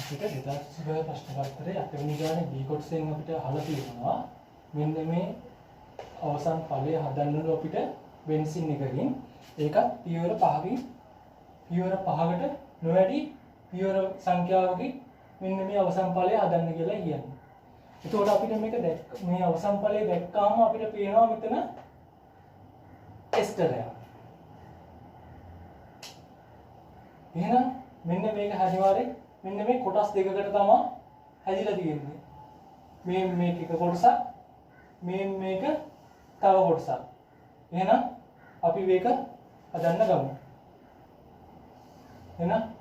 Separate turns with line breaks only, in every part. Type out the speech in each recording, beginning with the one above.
අපිට 2020 ප්‍රශ්න පත්‍රයේ 8 වෙනි ගානේ B කොටසෙන් අපිට අහලා තියෙනවා මෙන්න මේ අවසන් ඵලය හදන්නලු අපිට බෙන්සින් එකකින් ඒකත් පියවර 5කින් පියවර 5කට නොවැඩි පියවර සංඛ්‍යාවකින් මෙන්න මේ අවසන් ඵලය හදන්න කියලා කියන්නේ. එතකොට අපිට මේක මේ අවසන් ඵලය දැක්කාම අපිට පේනවා මෙතන එස්ටරයක්. එහෙනම් මෙන්න මේක හරිවාරේ මෙන්න මේ කොටස් දෙකකට තමයි හැදිලා තියෙන්නේ. මේක එක කොටසක් මේක තව කොටසක්. එහෙනම් අපි මේක හදන්න ගමු. එහෙනම්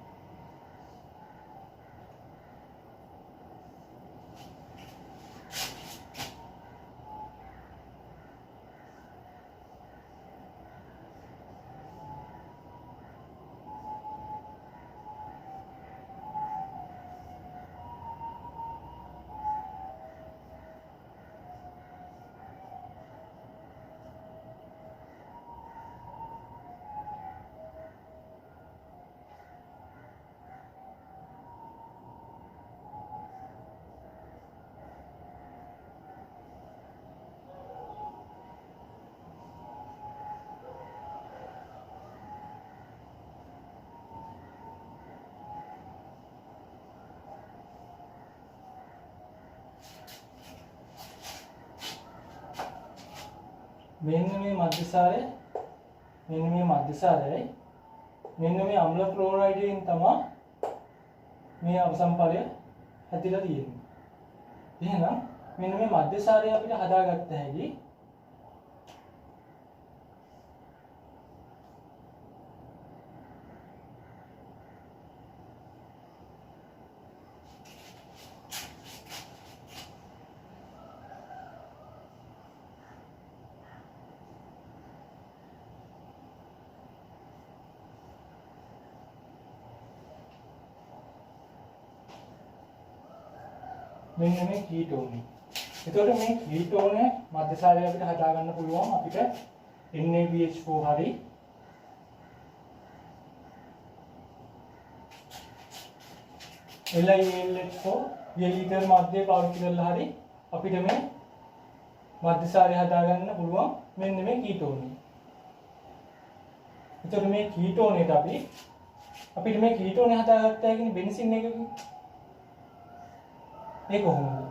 මෙන්න මේ මධ්‍යසාරයයි මෙන්න මේ අම්ල ක්ලෝරයිඩයෙන් තමයි මේ අවසන් ඵලය හැදිලා තියෙන්නේ. එහෙනම් මෙන්න මේ මධ්‍යසාරය අපිට හදාගත්ත හැකි මෙන්න මේ කීටෝනි. එතකොට මේ කීටෝනේ මධ්‍යසාරය අපිට හදා ගන්න පුළුවන් අපිට NaBH4 හරි LiAlH4 ඊළීටර් මැදේ පාවිච්චි කරලා හරි අපිට මේ මධ්‍යසාරය හදා ගන්න පුළුවන් මෙන්න මේ කීටෝනි. එතකොට මේ කීටෝනේට අපිට මේ කීටෝනේ හදාගත්තා කියන්නේ බෙන්සින් එකකින්. ඒක කොහොමද?